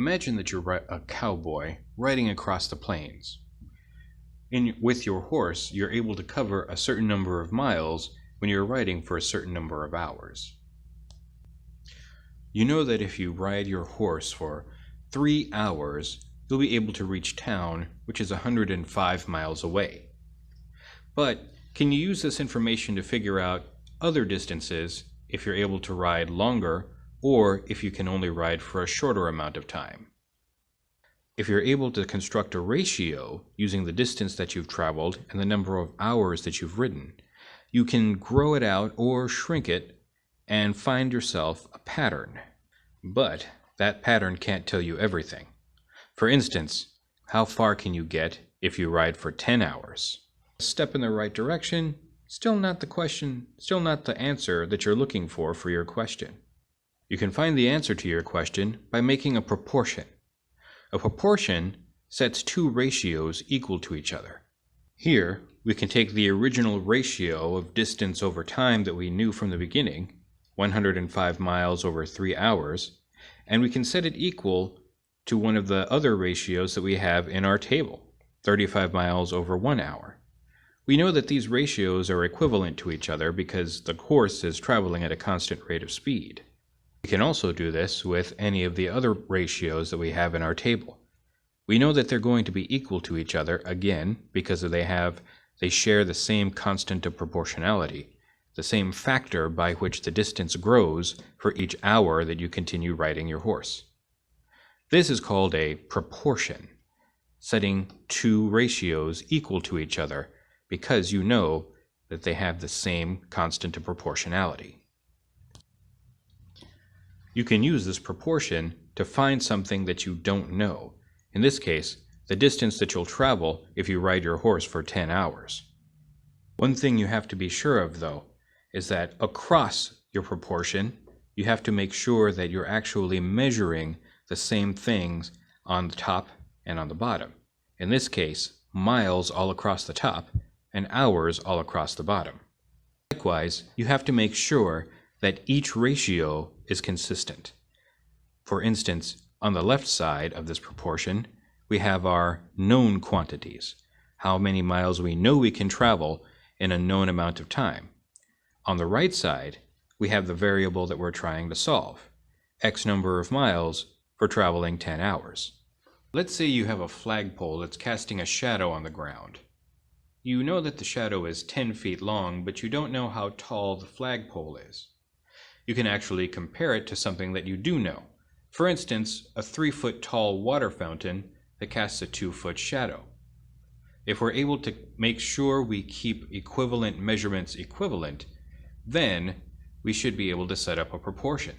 Imagine that you're a cowboy riding across the plains. With your horse, you're able to cover a certain number of miles when you're riding for a certain number of hours. You know that if you ride your horse for 3 hours, you'll be able to reach town, which is 105 miles away. But can you use this information to figure out other distances if you're able to ride longer, or if you can only ride for a shorter amount of time? If you're able to construct a ratio using the distance that you've traveled and the number of hours that you've ridden, you can grow it out or shrink it and find yourself a pattern. But that pattern can't tell you everything. For instance, how far can you get if you ride for 10 hours? A step in the right direction, still not the answer that you're looking for your question. You can find the answer to your question by making a proportion. A proportion sets two ratios equal to each other. Here, we can take the original ratio of distance over time that we knew from the beginning, 105 miles over 3 hours, and we can set it equal to one of the other ratios that we have in our table, 35 miles over 1 hour. We know that these ratios are equivalent to each other because the horse is traveling at a constant rate of speed. We can also do this with any of the other ratios that we have in our table. We know that they're going to be equal to each other, again, because they share the same constant of proportionality, the same factor by which the distance grows for each hour that you continue riding your horse. This is called a proportion, setting two ratios equal to each other because you know that they have the same constant of proportionality. You can use this proportion to find something that you don't know. In this case, the distance that you'll travel if you ride your horse for 10 hours. One thing you have to be sure of, though, is that across your proportion, you have to make sure that you're actually measuring the same things on the top and on the bottom. In this case, miles all across the top and hours all across the bottom. Likewise, you have to make sure that each ratio is consistent. For instance, on the left side of this proportion, we have our known quantities, how many miles we know we can travel in a known amount of time. On the right side, we have the variable that we're trying to solve, X number of miles for traveling 10 hours. Let's say you have a flagpole that's casting a shadow on the ground. You know that the shadow is 10 feet long, but you don't know how tall the flagpole is. You can actually compare it to something that you do know. For instance, a 3-foot tall water fountain that casts a 2-foot shadow. If we're able to make sure we keep equivalent measurements equivalent, then we should be able to set up a proportion.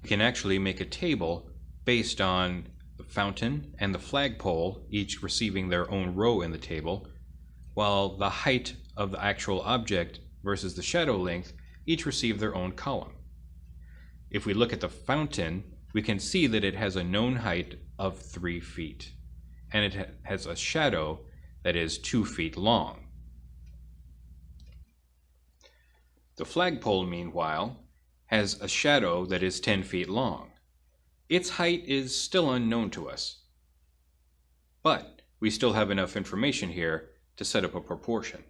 We can actually make a table based on the fountain and the flagpole, each receiving their own row in the table, while the height of the actual object versus the shadow length each receive their own column. If we look at the fountain, we can see that it has a known height of 3 feet, and it has a shadow that is 2 feet long. The flagpole, meanwhile, has a shadow that is 10 feet long. Its height is still unknown to us, but we still have enough information here to set up a proportion.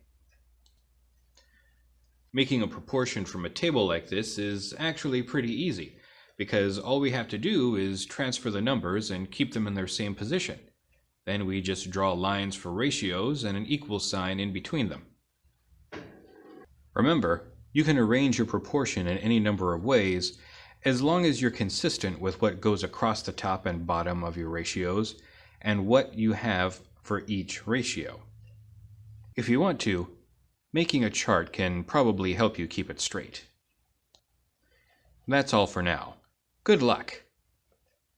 Making a proportion from a table like this is actually pretty easy, because all we have to do is transfer the numbers and keep them in their same position. Then we just draw lines for ratios and an equal sign in between them. Remember, you can arrange your proportion in any number of ways, as long as you're consistent with what goes across the top and bottom of your ratios and what you have for each ratio. If you want to, making a chart can probably help you keep it straight. That's all for now. Good luck!